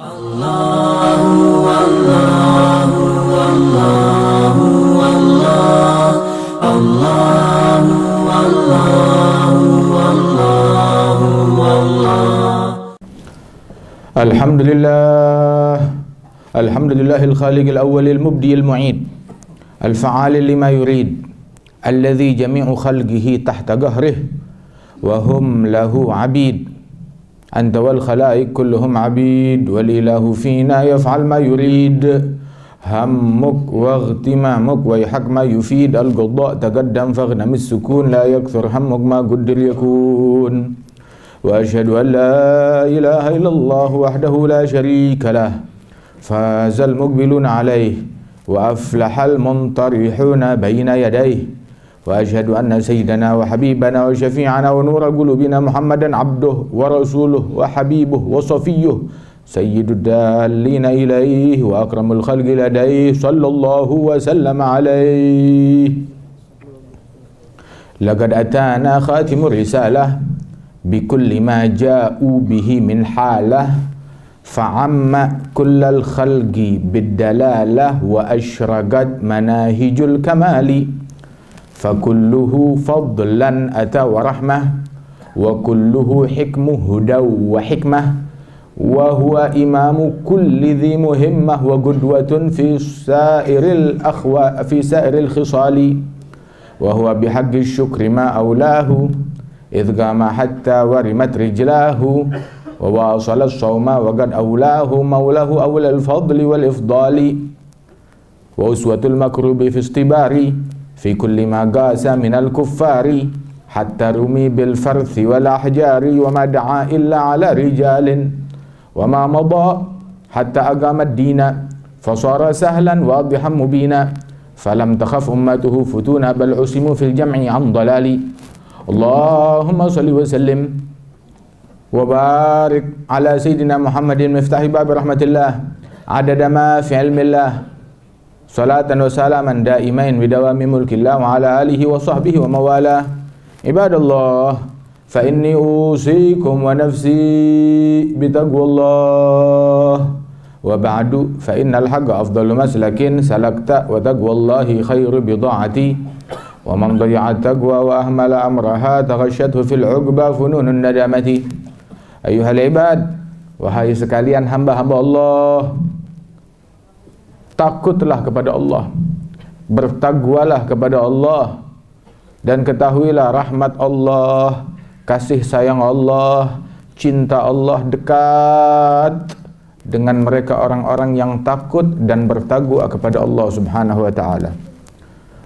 Allahu Allahu Allahu Allah Allahu Allahu Allahu Allah. Alhamdulillahil khaliqil awwalil mubdiyil mu'id al-fa'alil lima yurid alladhi jami'u khalqihi tahta gahrih wa hum lahu 'abid. Anta wal khalaiq kulluhum 'abid wal ilahu fina yaf'al ma yurid. Hammuk wa ightimamuk wa yahak ma yufid al-qadha taqaddam faghna mis-sukun la yakthur hammuk ma qaddir yakun. Wa ashhadu an la ilaha illallah wahdahu la sharika lah fazal muqbiluna alayhi wa aflahal muntarihuna bayna yadayhi. Wa ashhadu anna sayyidana wa habibana wa syafi'ana wa nura qulubina Muhammadan abduhu wa rasuluhu wa habibuhu wa safiyyuhu sayyidud dallina ilaihi wa akramul khalqi ladaihi sallallahu wa sallama alaihi. Laqad atana khatimur risalah bikulli ma ja'u bihi min halah fa'amma kullal khalqi biddalalah wa ashraqat manahijul kamali fakulluhu fadlan ata wa rahmah wa kulluhu hikmu hudaw wa hikmah wa huwa imamu kulli dhi muhimmah wa qudwatun fi sairil khisali wa huwa bihaqqi syukri ma awlahu idh qama hatta warimat rijlahu wa wasala as-sawma wa qad awlahu maulahu awlal fadli wal ifdali wa uswatul makrubi fi istibari fi kulli ma qasa minal kuffari hatta rumi bil farthi wal ahjari wa ma da'a illa ala rijalin wa ma mada hatta aqama ad-dina fasara sahlan wadihan mubina falam takhaf ummatuhu futuna bal usimu fil jam'i an dalali. Allahumma salli wa sallim wa barik ala sayyidina Muhammadin miftahi bab rahmatillah adada ma fi ilmillah salatan wa salaman daimain bidawami mulkillah wa ala alihi wa sahbihi wa mawalah. Ibadallah, fa inni usikum wa nafsi bitaqwallah wa ba'du fa innal haqqa afdalu maslakin salakta wa taqwallahi khairu bida'ati wa man daya'a taqwa wa ahmala amraha taghashshadhu fil 'uqba fununun nadamati. Ayuhal ibad, wahai sekalian hamba-hamba Allah, takutlah kepada Allah, bertakwalah kepada Allah, dan ketahuilah rahmat Allah, kasih sayang Allah, cinta Allah dekat dengan mereka orang-orang yang takut dan bertakwa kepada Allah Subhanahu wa taala.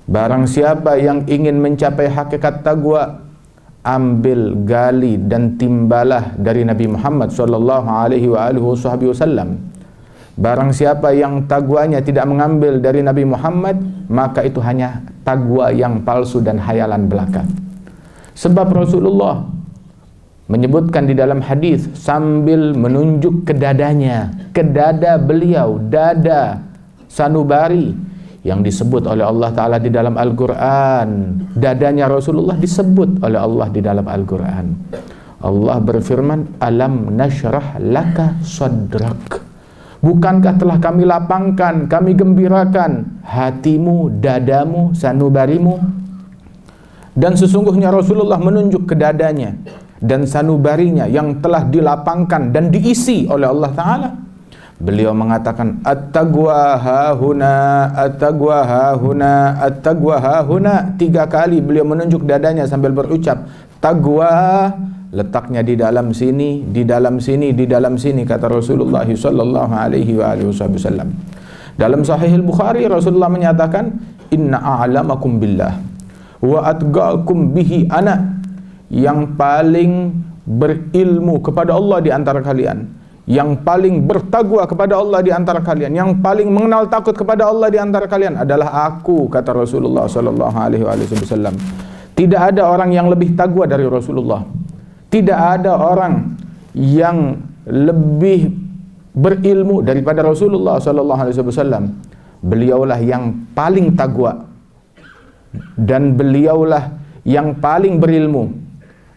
Barang siapa yang ingin mencapai hakikat takwa, ambil, gali dan timbalah dari Nabi Muhammad sallallahu alaihi wasallam. Barang siapa yang takwanya tidak mengambil dari Nabi Muhammad, maka itu hanya takwa yang palsu dan hayalan belaka. Sebab Rasulullah menyebutkan di dalam hadis sambil menunjuk ke dadanya, ke dada beliau, dada sanubari yang disebut oleh Allah Ta'ala di dalam Al-Quran. Dadanya Rasulullah disebut oleh Allah di dalam Al-Quran. Allah berfirman, alam nashrah laka sadrak. Bukankah telah kami lapangkan, kami gembirakan hatimu, dadamu, sanubarimu? Dan sesungguhnya Rasulullah menunjuk ke dadanya dan sanubarinya yang telah dilapangkan dan diisi oleh Allah Ta'ala. Beliau mengatakan at-taqwa hahuna, at-taqwa hahuna, at-taqwa hahuna. 3 kali beliau menunjuk dadanya sambil berucap taqwa, letaknya di dalam sini, di dalam sini, di dalam sini, kata Rasulullah sallallahu alaihi wasallam. Dalam Sahih Al-Bukhari Rasulullah menyatakan inna a'lamakum billah wa atqakum bihi ana, yang paling berilmu kepada Allah di antara kalian, yang paling bertakwa kepada Allah di antara kalian, yang paling mengenal takut kepada Allah di antara kalian adalah aku, kata Rasulullah sallallahu alaihi wasallam. Tidak ada orang yang lebih takwa dari Rasulullah. Tidak ada orang yang lebih berilmu daripada Rasulullah sallallahu alaihi wasallam. Beliaulah yang paling takwa dan beliaulah yang paling berilmu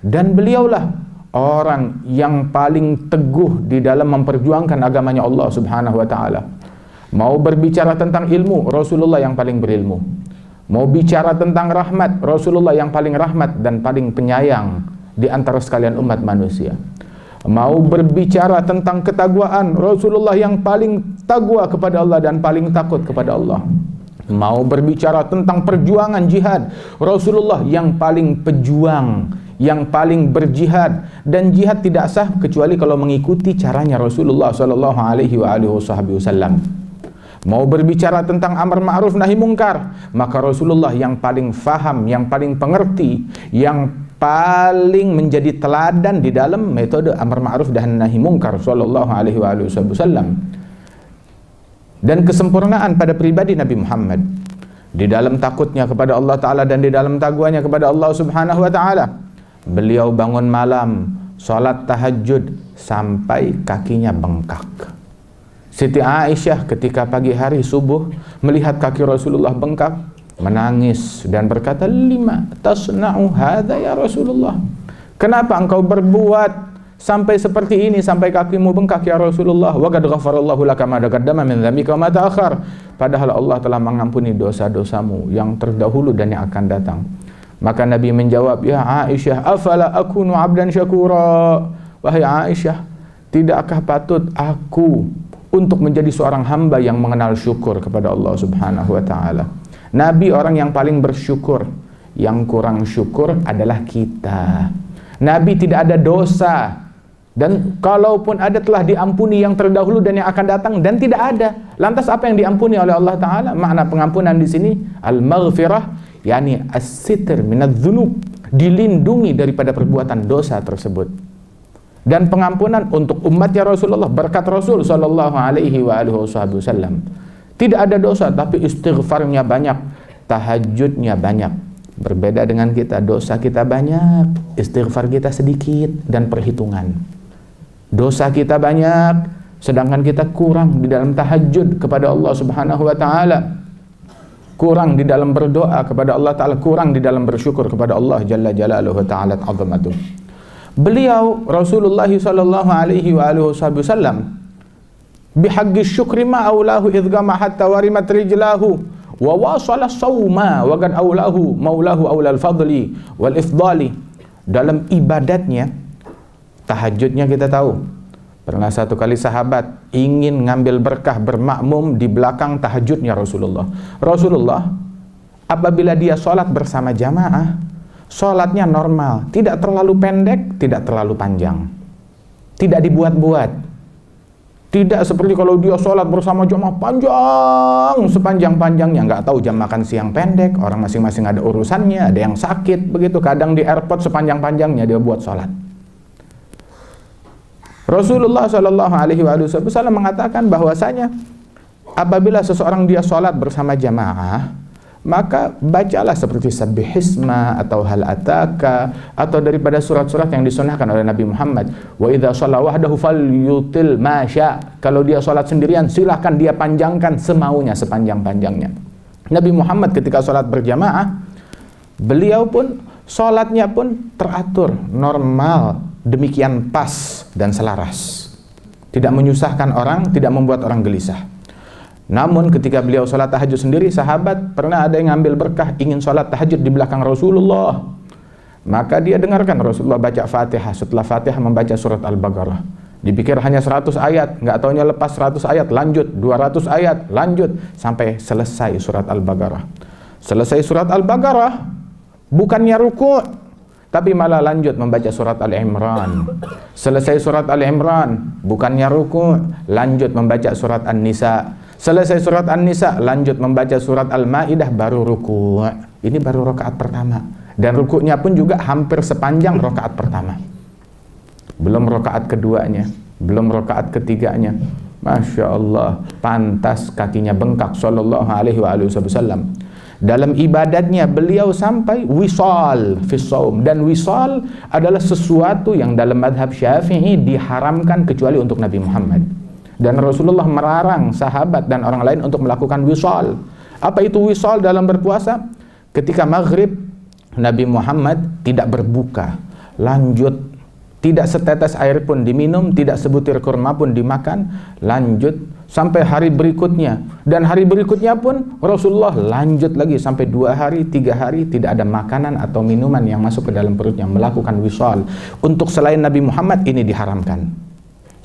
dan beliaulah orang yang paling teguh di dalam memperjuangkan agamanya Allah Subhanahu wa taala. Mau berbicara tentang ilmu, Rasulullah yang paling berilmu. Mau bicara tentang rahmat, Rasulullah yang paling rahmat dan paling penyayang di antara sekalian umat manusia. Mau berbicara tentang ketakwaan, Rasulullah yang paling takwa kepada Allah dan paling takut kepada Allah. Mau berbicara tentang perjuangan jihad, Rasulullah yang paling pejuang, yang paling berjihad, dan jihad tidak sah kecuali kalau mengikuti caranya Rasulullah sallallahu alaihi wasallam. Mau berbicara tentang amar ma'ruf nahi mungkar, maka Rasulullah yang paling faham, yang paling pengerti, yang paling menjadi teladan di dalam metode amar ma'ruf dan nahi mungkar sallallahu alaihi wasallam. Dan kesempurnaan pada pribadi Nabi Muhammad di dalam takutnya kepada Allah Ta'ala dan di dalam takwanya kepada Allah Subhanahu wa Ta'ala. Beliau bangun malam, sholat tahajud sampai kakinya bengkak. Siti Aisyah ketika pagi hari subuh melihat kaki Rasulullah bengkak, menangis dan berkata, "Lima tasna'u hadza ya Rasulullah?" Kenapa engkau berbuat sampai seperti ini, sampai kakimu bengkak ya Rasulullah? Wa qad ghafarallahu laka ma taqaddama min dzambika wa ma ta'akhkhar. Padahal Allah telah mengampuni dosa-dosamu yang terdahulu dan yang akan datang. Maka Nabi menjawab, "Ya Aisyah, afala akunu 'abdan syakura?" Wahai Aisyah, tidakkah patut aku untuk menjadi seorang hamba yang mengenal syukur kepada Allah Subhanahu wa taala? Nabi orang yang paling bersyukur, yang kurang syukur adalah kita. Nabi tidak ada dosa, dan kalaupun ada telah diampuni yang terdahulu dan yang akan datang, dan tidak ada. Lantas apa yang diampuni oleh Allah Ta'ala? Makna pengampunan di sini al-maghfirah, yakni as-sitr minadz-dzunub, dilindungi daripada perbuatan dosa tersebut. Dan pengampunan untuk umatnya Rasulullah berkat Rasul sallallahu alaihi wasallam. Tidak ada dosa tapi istighfarnya banyak, tahajudnya banyak. Berbeda dengan kita, dosa kita banyak, istighfar kita sedikit dan perhitungan. Dosa kita banyak, sedangkan kita kurang di dalam tahajud kepada Allah Subhanahu wa taala. Kurang di dalam berdoa kepada Allah Ta'ala, kurang di dalam bersyukur kepada Allah Jalla Jalaluhu Ta'ala Azamatuh. Beliau Rasulullah sallallahu alaihi wasallam bihaqqi syukri ma aulahu idgama hatta warimat rijlahu wa wasala sawma wa qad aulahu maulahu aulal fadli wal ifdali. Dalam ibadatnya, tahajudnya kita tahu, pernah satu kali sahabat ingin ngambil berkah bermakmum di belakang tahajudnya Rasulullah. Rasulullah apabila dia sholat bersama jamaah, sholatnya normal, tidak terlalu pendek, tidak terlalu panjang, tidak dibuat-buat. Tidak seperti kalau dia sholat bersama jamaah panjang, sepanjang-panjangnya. Nggak tahu jam makan siang pendek, orang masing-masing ada urusannya, ada yang sakit, begitu. Kadang di airport sepanjang-panjangnya dia buat sholat. Rasulullah Shallallahu Alaihi Wasallam mengatakan bahwasanya apabila seseorang dia sholat bersama jamaah, maka bacalah seperti Sabbihisma atau Hal Ataka atau daripada surat-surat yang disunahkan oleh Nabi Muhammad. Wa idza shalla wahdahu falyutil ma syaa. Kalau dia sholat sendirian, silahkan dia panjangkan semaunya, sepanjang-panjangnya. Nabi Muhammad ketika sholat berjamaah, beliau pun sholatnya pun teratur, normal, demikian pas dan selaras. Tidak menyusahkan orang, tidak membuat orang gelisah. Namun ketika beliau sholat tahajud sendiri, sahabat pernah ada yang ngambil berkah ingin sholat tahajud di belakang Rasulullah. Maka dia dengarkan Rasulullah baca Fatihah, setelah Fatihah membaca surat Al-Baqarah. Dipikir hanya 100 ayat, nggak taunya lepas 100 ayat, lanjut 200 ayat, lanjut sampai selesai surat Al-Baqarah. Selesai surat Al-Baqarah, bukannya ruku', tapi malah lanjut membaca surat Al-Imran. Selesai surat Al-Imran, bukannya ruku', lanjut membaca surat An-Nisa. Selesai surat An-Nisa, lanjut membaca surat Al-Maidah, baru ruku'. Ini baru rakaat pertama. Dan ruku'nya pun juga hampir sepanjang rakaat pertama. Belum rakaat keduanya, belum rakaat ketiganya. Masya Allah, pantas kakinya bengkak sallallahu alaihi wasallam. Dalam ibadatnya beliau sampai wisal fi shaum, dan wisal adalah sesuatu yang dalam madhab Syafi'i diharamkan kecuali untuk Nabi Muhammad. Dan Rasulullah melarang sahabat dan orang lain untuk melakukan wisal. Apa itu wisal dalam berpuasa? Ketika maghrib, Nabi Muhammad tidak berbuka, lanjut tidak setetes air pun diminum, tidak sebutir kurma pun dimakan, lanjut sampai hari berikutnya. Dan hari berikutnya pun Rasulullah lanjut lagi sampai 2 hari, 3 hari, tidak ada makanan atau minuman yang masuk ke dalam perutnya, melakukan wisal. Untuk selain Nabi Muhammad ini diharamkan,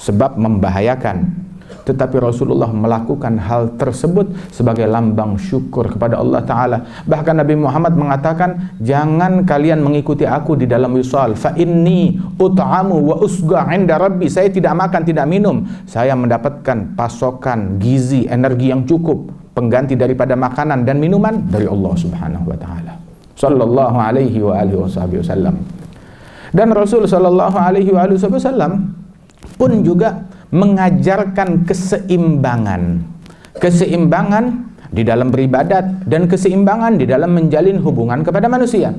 sebab membahayakan. Tetapi Rasulullah melakukan hal tersebut sebagai lambang syukur kepada Allah Ta'ala. Bahkan Nabi Muhammad mengatakan, jangan kalian mengikuti aku di dalam wisal. Fa inni ut'amu wa usga 'inda rabbi. Saya tidak makan, tidak minum. Saya mendapatkan pasokan gizi, energi yang cukup, pengganti daripada makanan dan minuman dari Allah Subhanahu wa Ta'ala. Sallallahu alaihi wa alihi wasallam. Dan Rasul sallallahu alaihi wa alihi wasallam pun juga mengajarkan keseimbangan di dalam beribadat dan keseimbangan di dalam menjalin hubungan kepada manusia.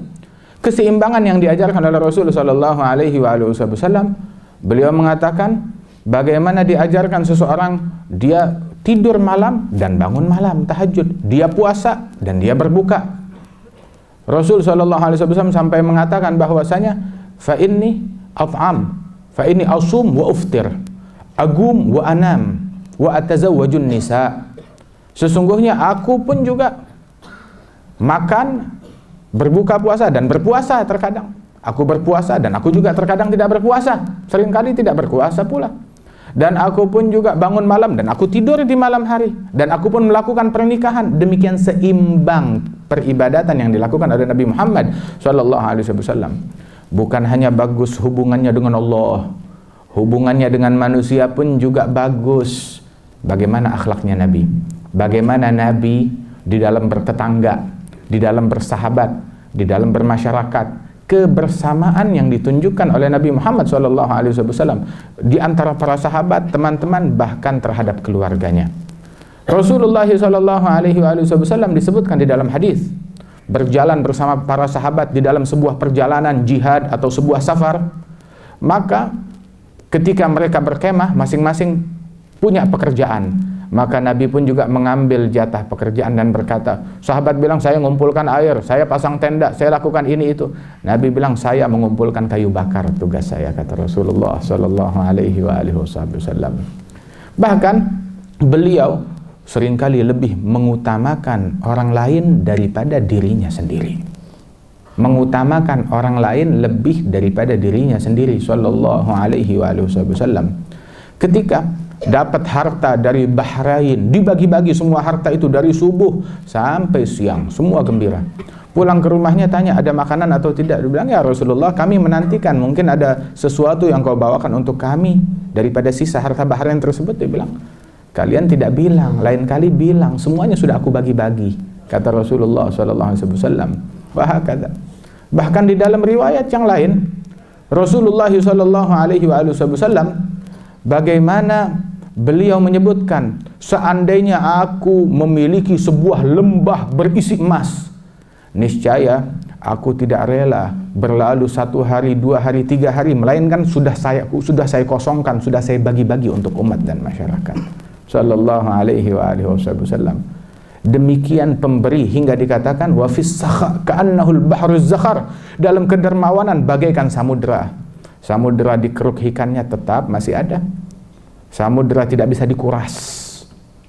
Keseimbangan yang diajarkan oleh Rasul sallallahu alaihi wasallam, beliau mengatakan bagaimana diajarkan seseorang dia tidur malam dan bangun malam, tahajud, dia puasa dan dia berbuka. Rasul sallallahu alaihi wasallam sampai mengatakan bahwasanya fa inni asum wa uftir, agum wa anam wa atazawwajun nisa. Sesungguhnya aku pun juga makan, berbuka puasa dan berpuasa terkadang. Aku berpuasa dan aku juga terkadang tidak berpuasa. Seringkali tidak berpuasa pula. Dan aku pun juga bangun malam dan aku tidur di malam hari. Dan aku pun melakukan pernikahan. Demikian seimbang peribadatan yang dilakukan oleh Nabi Muhammad SAW. Bukan hanya bagus hubungannya dengan Allah, hubungannya dengan manusia pun juga bagus. Bagaimana akhlaknya Nabi? Bagaimana Nabi di dalam bertetangga, di dalam bersahabat, di dalam bermasyarakat? Kebersamaan yang ditunjukkan oleh Nabi Muhammad SAW di antara para sahabat, teman-teman, bahkan terhadap keluarganya. Rasulullah SAW disebutkan di dalam hadis, berjalan bersama para sahabat di dalam sebuah perjalanan jihad atau sebuah safar. Maka ketika mereka berkemah, masing-masing punya pekerjaan. Maka Nabi pun juga mengambil jatah pekerjaan dan berkata, sahabat bilang saya mengumpulkan air, saya pasang tenda, saya lakukan ini itu. Nabi bilang saya mengumpulkan kayu bakar, tugas saya, kata Rasulullah SAW. Bahkan beliau seringkali lebih mengutamakan orang lain daripada dirinya sendiri. Mengutamakan orang lain lebih daripada dirinya sendiri, sallallahu alaihi wasallam. Ketika dapat harta dari Bahrain, dibagi-bagi semua harta itu dari subuh sampai siang, semua gembira. Pulang ke rumahnya tanya ada makanan atau tidak. Dia bilang, ya Rasulullah, kami menantikan mungkin ada sesuatu yang kau bawakan untuk kami daripada sisa harta Bahrain tersebut. Dia bilang, kalian tidak bilang, lain kali bilang, semuanya sudah aku bagi-bagi, kata Rasulullah SAW. Bahkan di dalam riwayat yang lain, Rasulullah SAW bagaimana beliau menyebutkan, seandainya aku memiliki sebuah lembah berisi emas, niscaya aku tidak rela berlalu 1 hari, 2 hari, 3 hari, melainkan sudah saya kosongkan, sudah saya bagi-bagi untuk umat dan masyarakat. Sallallahu alaihi wasallam. Demikian pemberi hingga dikatakan wa fis sakha ka'annahul bahruz zakhar, dalam kedermawanan bagaikan samudra. Samudra dikeruk ikannya tetap masih ada. Samudra tidak bisa dikuras,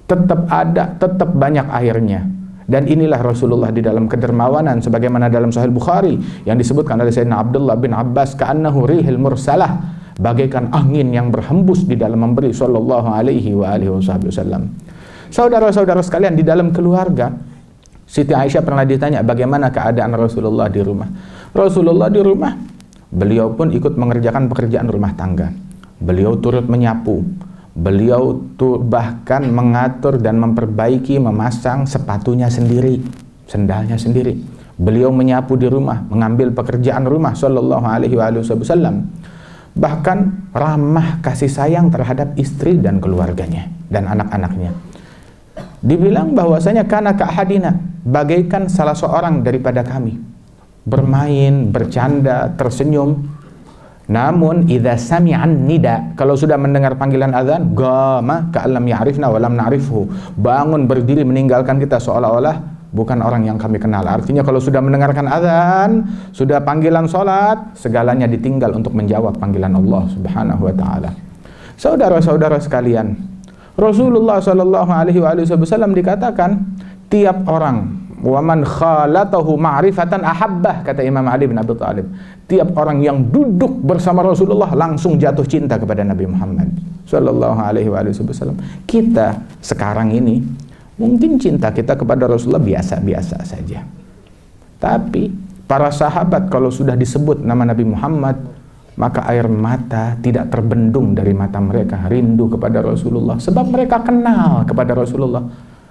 tetap ada, tetap banyak airnya. Dan inilah Rasulullah di dalam kedermawanan, sebagaimana dalam Sahih Bukhari yang disebutkan oleh Sayyidina Abdullah bin Abbas, ka'annahu rihil mursalah, bagaikan angin yang berhembus di dalam memberi, sallallahu alaihi wasallam. Saudara-saudara sekalian, di dalam keluarga, Siti Aisyah pernah ditanya bagaimana keadaan Rasulullah di rumah. Rasulullah di rumah, beliau pun ikut mengerjakan pekerjaan rumah tangga. Beliau turut menyapu. Beliau bahkan mengatur dan memperbaiki, memasang sepatunya sendiri, sendalnya sendiri. Beliau menyapu di rumah, mengambil pekerjaan rumah, sallallahu alaihi wasallam. Bahkan ramah kasih sayang terhadap istri dan keluarganya dan anak-anaknya. Dibilang bahwasanya kana ka'hadina, bagaikan salah seorang daripada kami, bermain, bercanda, tersenyum. Namun idza sami'an nida, kalau sudah mendengar panggilan azan, gama ka'allam ya'rifna wa lam na'rifhu, bangun berdiri meninggalkan kita seolah-olah bukan orang yang kami kenal. Artinya kalau sudah mendengarkan azan, sudah panggilan salat, segalanya ditinggal untuk menjawab panggilan Allah Subhanahu wa taala. Saudara-saudara sekalian, Rasulullah sallallahu alaihi wasallam dikatakan tiap orang, wa man khalatahu ma'rifatan ahabbah, kata Imam Ali bin Abi Thalib. Tiap orang yang duduk bersama Rasulullah langsung jatuh cinta kepada Nabi Muhammad sallallahu alaihi wasallam. Kita sekarang ini mungkin cinta kita kepada Rasulullah biasa-biasa saja. Tapi para sahabat kalau sudah disebut nama Nabi Muhammad, maka air mata tidak terbendung dari mata mereka, rindu kepada Rasulullah sebab mereka kenal kepada Rasulullah.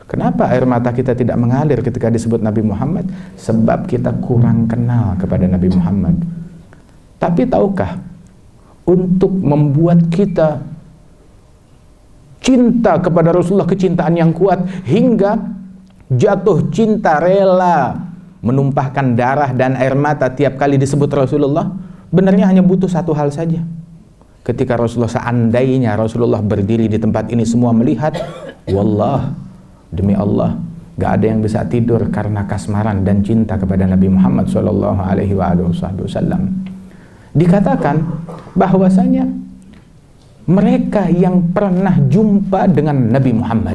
Kenapa air mata kita tidak mengalir ketika disebut Nabi Muhammad? Sebab kita kurang kenal kepada Nabi Muhammad. Tapi tahukah, untuk membuat kita cinta kepada Rasulullah, kecintaan yang kuat hingga jatuh cinta, rela menumpahkan darah dan air mata tiap kali disebut Rasulullah, benarnya hanya butuh satu hal saja. Ketika Rasulullah, seandainya Rasulullah berdiri di tempat ini semua melihat, wallah, demi Allah, gak ada yang bisa tidur karena kasmaran dan cinta kepada Nabi Muhammad sallallahu alaihi wasallam. Dikatakan bahwasanya mereka yang pernah jumpa dengan Nabi Muhammad,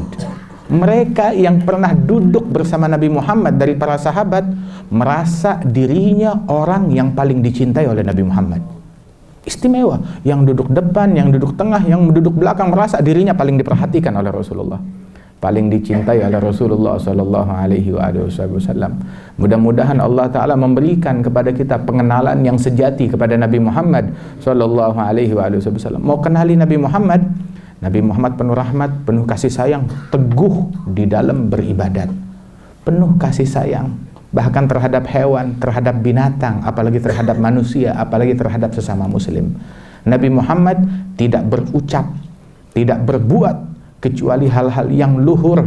mereka yang pernah duduk bersama Nabi Muhammad dari para sahabat, merasa dirinya orang yang paling dicintai oleh Nabi Muhammad. Istimewa, yang duduk depan, yang duduk tengah, yang duduk belakang merasa dirinya paling diperhatikan oleh Rasulullah, paling dicintai oleh Rasulullah sallallahu alaihi wasallam. Mudah-mudahan Allah taala memberikan kepada kita pengenalan yang sejati kepada Nabi Muhammad sallallahu alaihi wasallam. Mau kenali Nabi Muhammad? Nabi Muhammad penuh rahmat, penuh kasih sayang, teguh di dalam beribadat, penuh kasih sayang bahkan terhadap hewan, terhadap binatang, apalagi terhadap manusia, apalagi terhadap sesama muslim. Nabi Muhammad tidak berucap, tidak berbuat kecuali hal-hal yang luhur,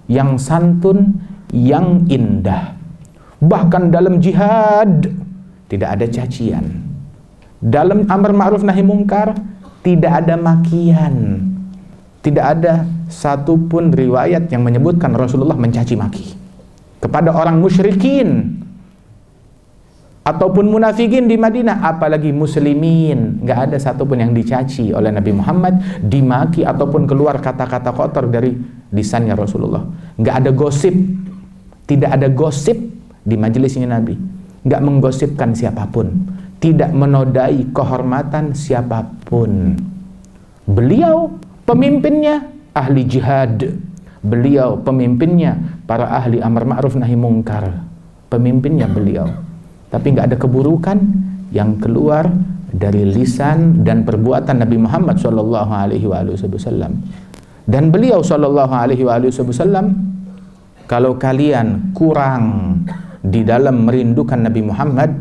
yang santun, yang indah. Bahkan dalam jihad tidak ada cacian. Dalam amar ma'ruf nahi mungkar tidak ada makian. Tidak ada satupun riwayat yang menyebutkan Rasulullah mencaci maki kepada orang musyrikin ataupun munafikin di Madinah, apalagi muslimin. Nggak ada satupun yang dicaci oleh Nabi Muhammad, dimaki ataupun keluar kata-kata kotor dari lisannya Rasulullah. Nggak ada gosip, tidak ada gosip di majelisnya Nabi. Nggak menggosipkan siapapun, tidak menodai kehormatan siapapun. Beliau pemimpinnya ahli jihad, beliau pemimpinnya para ahli amar ma'ruf nahi mungkar, pemimpinnya beliau. Tapi nggak ada keburukan yang keluar dari lisan dan perbuatan Nabi Muhammad sallallahu alaihi wasallam. Dan beliau sallallahu alaihi wasallam, kalau kalian kurang di dalam merindukan Nabi Muhammad,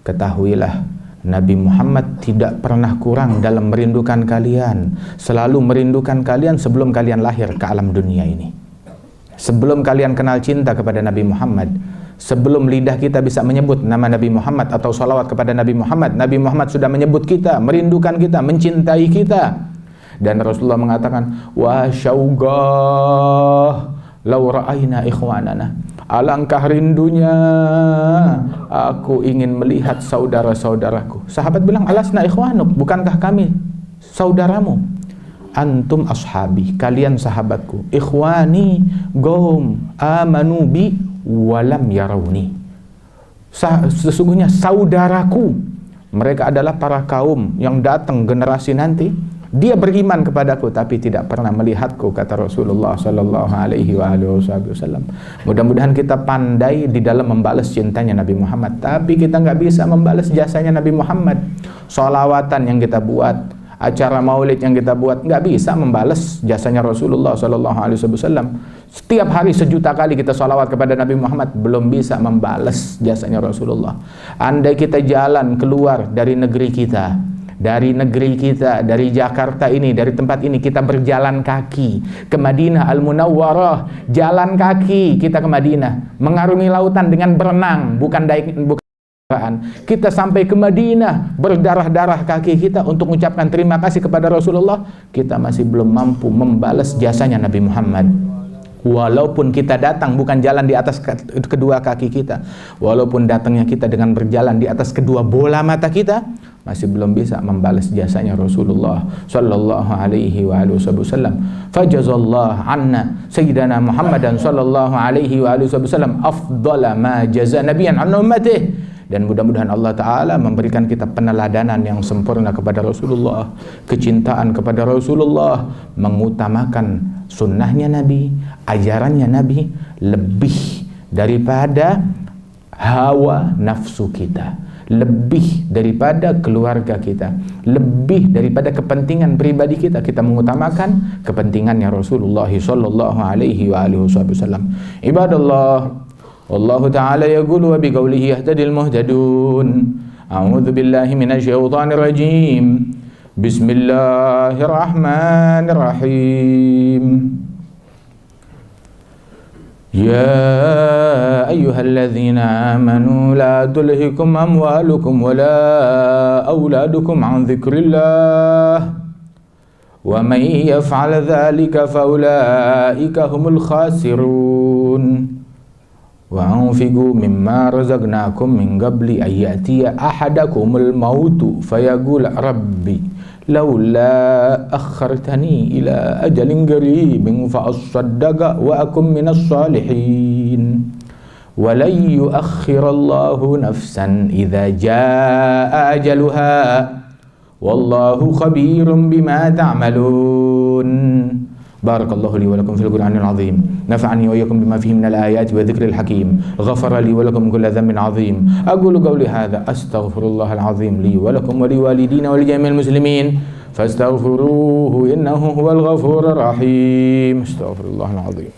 ketahuilah Nabi Muhammad tidak pernah kurang dalam merindukan kalian, selalu merindukan kalian sebelum kalian lahir ke alam dunia ini. Sebelum kalian kenal cinta kepada Nabi Muhammad, sebelum lidah kita bisa menyebut nama Nabi Muhammad atau salawat kepada Nabi Muhammad, Nabi Muhammad sudah menyebut kita, merindukan kita, mencintai kita. Dan Rasulullah mengatakan, wa syauqah law ra'ayna ikhwanana, alangkah rindunya aku ingin melihat saudara-saudaraku. Sahabat bilang, alasna ikhwanuk, bukankah kami saudaramu? Antum ashabi, kalian sahabatku. Ikhwani gom amanu bi walam yarawni, sesungguhnya saudaraku. Mereka adalah para kaum yang datang generasi nanti, dia beriman kepadaku tapi tidak pernah melihatku, kata Rasulullah sallallahu alaihi wasallam. Mudah-mudahan kita pandai di dalam membalas cintanya Nabi Muhammad, tapi kita nggak bisa membalas jasanya Nabi Muhammad. Sholawatan yang kita buat, acara maulid yang kita buat, nggak bisa membalas jasanya Rasulullah sallallahu alaihi wasallam. Setiap hari 1 juta kali kita sholawat kepada Nabi Muhammad, belum bisa membalas jasanya Rasulullah. Andai kita jalan keluar dari negeri kita, dari Jakarta ini, dari tempat ini, kita berjalan kaki ke Madinah Al-Munawwarah, jalan kaki kita ke Madinah, mengarungi lautan dengan berenang, bukan kita sampai ke Madinah, berdarah-darah kaki kita untuk mengucapkan terima kasih kepada Rasulullah, kita masih belum mampu membalas jasanya Nabi Muhammad. Walaupun kita datang bukan jalan di atas kedua kaki kita, walaupun datangnya kita dengan berjalan di atas kedua bola mata kita, masih belum bisa membalas jasanya Rasulullah sallallahu alaihi wa alihi wasallam. Fajazallahu anna sayyidina Muhammadan sallallahu alaihi wa alihi wasallam afdala ma jaza nabiyyan an ummatihi. Dan mudah-mudahan Allah Ta'ala memberikan kita peneladanan yang sempurna kepada Rasulullah, kecintaan kepada Rasulullah, mengutamakan sunnahnya Nabi, ajarannya Nabi lebih daripada hawa nafsu kita, lebih daripada keluarga kita, lebih daripada kepentingan pribadi kita. Kita mengutamakan kepentingannya Rasulullah sallallahu alaihi wa alihi wasallam. Ibadallah, wallahu ta'ala yaqulu wa biqaulihi yahtadil muhtadun. A'udzu billahi minasy syaithanir rajim. Bismillahirrahmanirrahim. Ya ayyuhalladzina amanu la tulhikum amwalukum wala auladukum an dzikrillah. Wa may yaf'al dzalika faulaika humul khasirun. Wa anfiqu mimma razaqnakum min qabli an ya'tiya ahadakumul mautu fayaqul rabbi laula akhartani ila ajalin qaribin fa asaddaqa wa akum minas salihin wa la yu'akhkhirallahu nafsan idza jaa ajaluha wallahu khabirum bima ta'malun. Barakallahu li wa lakum fil Qur'anil azim. Nafa'ani wa iyyakum bima fihi minal ayati wa dzikril hakim. Ghafara li wa lakum kulla dhanbin azim. Aqulu qawli hadha astaghfirullahal azim li wa lakum wa liwalidina wa li jami'il muslimin fastaghfiruhu innahu huwal ghafurur rahim. Astaghfirullahal azim.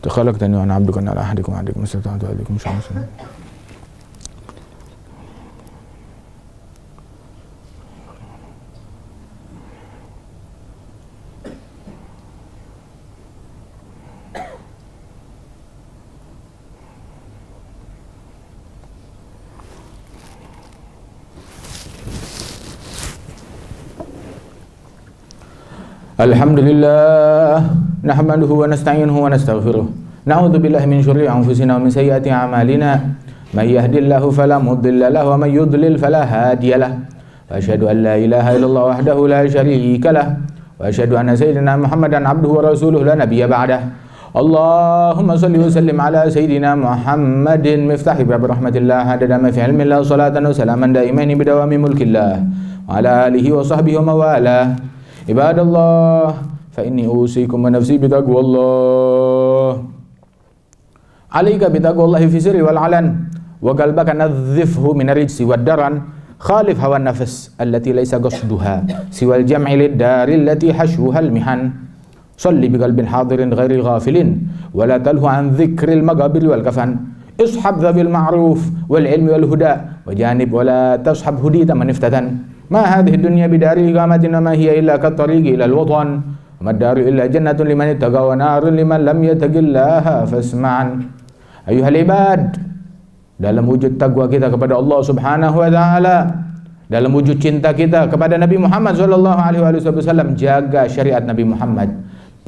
Takhalaqtani wa ana 'abduka ala ahdikum wa ahdikum mastata'tu alaikum syamsun. Alhamdulillah, nahmaduhu wa nasta'inuhu wa nastaghfiruh. Na'udzu billahi min syururi anfusina wa min sayyiati a'malina. May yahdihillahu fala mudilla lahu wa may yudlil fala hadiya lahu. Wa asyhadu an la ilaha illallah wahdahu la syarika lahu. Wa asyhadu anna sayyidina Muhammadan 'abduhu wa rasuluhu la nabiyya ba'dahu. Allahumma shalli wa sallim ala sayyidina Muhammadin miftahi bab rahmatillah adada ma fi ilmillah salatan wa salaman daimaini bidawami mulkillah wa ala alihi wa sahbihi wa mawalah. Ibadallah, fa inni usikum wa nafsi bitaqwallah. Alaika bitaqwallahi fi sirri wal alan wa qalbaka nadhifhu min ar-rijsi wad daran. Khalif hawa nafs allati laysa qasduha siwal jam'i lid-dari allati hashwuha al-mihan. Shalli biqalbin hadirin ghairil ghafilin wa la talhu an dhikril magabir wal kafan. Ishab dhabil ma'ruf wal ilmi wal huda wa janib wa la tashab hudita man iftatan. Ma hadhihi dunya bidari iqamatin wa ma hiya illa kattariqi ila al-watan wa ma ad-daru illa jannatun liman ittaqa wa narun liman lam yattaqillaha fasma'an. Ayuhal ibad, dalam wujud taqwa kita kepada Allah Subhanahu wa taala, dalam wujud cinta kita kepada Nabi Muhammad sallallahu alaihi wasallam, jaga syariat Nabi Muhammad,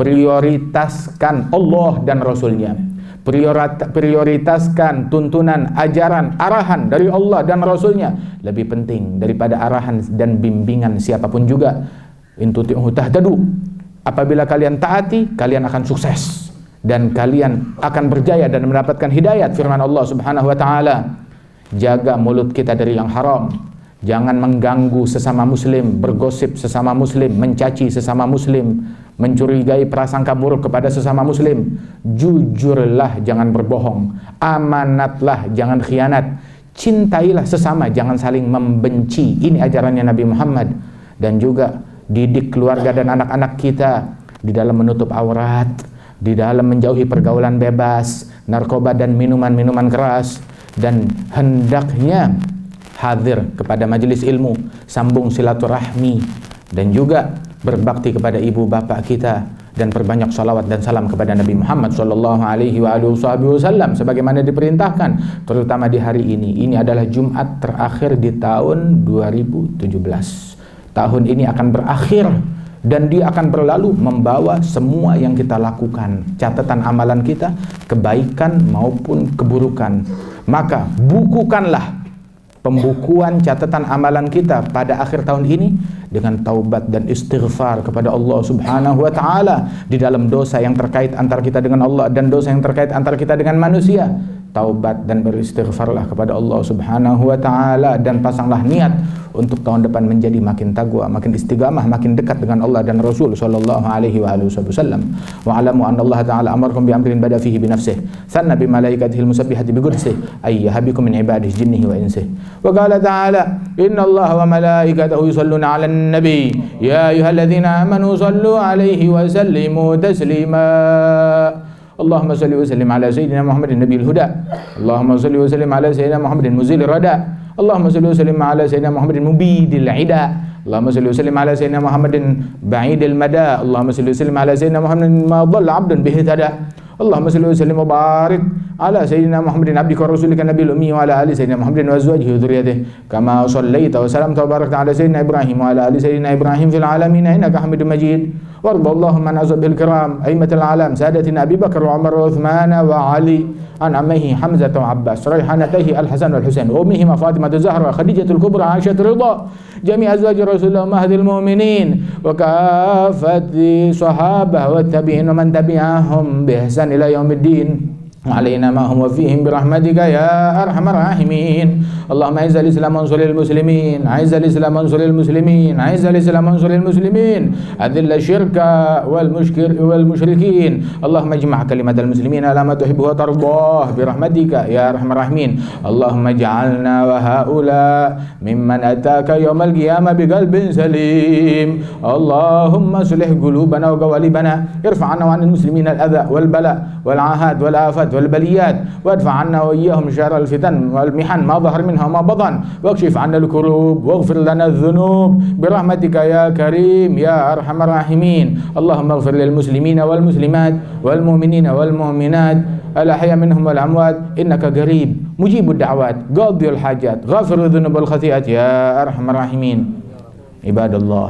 prioritaskan Allah dan Rasulnya, prioritaskan tuntunan, ajaran, arahan dari Allah dan Rasulnya lebih penting daripada arahan dan bimbingan siapapun juga. In tuti'uhu tahtadu. Apabila kalian taati, kalian akan sukses dan kalian akan berjaya dan mendapatkan hidayat. Firman Allah Subhanahu wa taala, jaga mulut kita dari yang haram. Jangan mengganggu sesama muslim, bergosip sesama muslim, mencaci sesama muslim, mencurigai prasangka buruk kepada sesama muslim. Jujurlah, jangan berbohong. Amanatlah, jangan khianat. Cintailah sesama, jangan saling membenci. Ini ajarannya Nabi Muhammad. Dan juga didik keluarga dan anak-anak kita di dalam menutup aurat, di dalam menjauhi pergaulan bebas, narkoba dan minuman-minuman keras. Dan hendaknya hadir kepada majelis ilmu, sambung silaturahmi, dan juga berbakti kepada ibu bapak kita, dan perbanyak salawat dan salam kepada Nabi Muhammad sallallahu alaihi wasallam sebagaimana diperintahkan, terutama di hari ini. Ini adalah Jumat terakhir di tahun 2017. Tahun ini akan berakhir dan dia akan berlalu membawa semua yang kita lakukan, catatan amalan kita, kebaikan maupun keburukan. Maka bukukanlah pembukuan catatan amalan kita pada akhir tahun ini dengan taubat dan istighfar kepada Allah Subhanahu wa taala di dalam dosa yang terkait antara kita dengan Allah dan dosa yang terkait antara kita dengan manusia. Taubat dan beristighfarlah kepada Allah Subhanahu wa taala dan pasanglah niat untuk tahun depan menjadi makin taqwa, makin istiqamah, makin dekat dengan Allah dan Rasul sallallahu alaihi wa alihi wasallam. Wa alamu anna Allah taala amarakum bi amrin bada fihi bi nafsihi, sanna bi malaikatihi al-musabbihati bi qudsihi, ayyahabikum min ibadihi jinnihi wa insihi. Wa qala ta'ala, inna Allah wa malaikatahu yusalluna 'alan nabi, ya ayyuhalladzina amanu sallu 'alaihi wa sallimu taslima. Allahumma salli wa sallim ala sayyidina Muhammadin nabiyil huda. Allahumma salli wa sallim ala sayyidina Muhammadin muzil rada. Allahumma salli wa sallim ala sayyidina Muhammadin mubidil ida. Allahumma salli wa sallim ala sayyidina Muhammadin ba'idil mada. Allahumma salli wa sallim ala sayyidina Muhammadin ma dhalla 'abdun bihi tada. Allahumma salli wa sallim wa barik ala sayyidina Muhammadin abdika wa rasulika nabiyil ummi wa ala ali sayyidina Muhammadin wa azwajihi wa dhurriyyatihi kama sallaita wa sallamta wa barakta ala sayyidina Ibrahim wa ala ali sayyidina Ibrahim fil alamin innaka Hamidum Majid. وارض اللهم عن أصحابه الكرام أئمة الأعلام سادتنا أبي بكر وعمر وعثمان وعلي عن عمه حمزة وعباس ريحانتيه الحسن والحسين وأمهما فاطمة الزهراء خديجة الكبرى عائشة رضا جميع أزواج رسول الله أمهات المؤمنين وكافة صحابة والتابعين ومن تبعهم بإحسان إلى يوم الدين علينا ما هم وفيهم برحمتك يا أرحم الراحمين. اللهم أعز الإسلام وانصر المسلمين، أعز الإسلام وانصر المسلمين، أعز الإسلام وانصر المسلمين، أذل الشرك والمشركين. اللهم اجمع كلمة المسلمين على ما تحب وترضاه برحمتك يا أرحم الراحمين. اللهم اجعلنا وهؤلاء ممن أتاك يوم القيامة بقلب سليم. اللهم اصلح قلوبنا وقوالبنا، ارفع عنا وعن المسلمين الأذى والبلاء والعاهات والآفات والبليات، وادفع عنا وإياهم شر الفتن والمحن ما ظهر منها وما بطن، واكشف عنا الكروب واغفر لنا الذنوب برحمتك يا كريم يا أرحم الراحمين. اللهم اغفر للمسلمين والمسلمات والمؤمنين والمؤمنات الأحياء منهم والأموات إنك قريب مجيب الدعوات قاضي الحاجات غافر الذنوب والخطيئات يا أرحم الراحمين. عباد الله،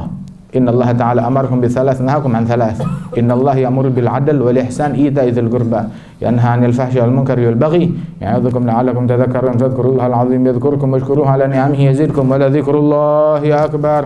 إن الله تعالى أمركم بثلاث نهاكم عن ثلاث. إن الله يأمر بالعدل والإحسان إيتاء ذي القربى، ينهى عن الفحش والمنكر والبغي، يعظكم لعلكم تذكرون. فاذكروا الله العظيم يذكركم واشكروه على نعمه يزدكم ولذكر الله أكبر.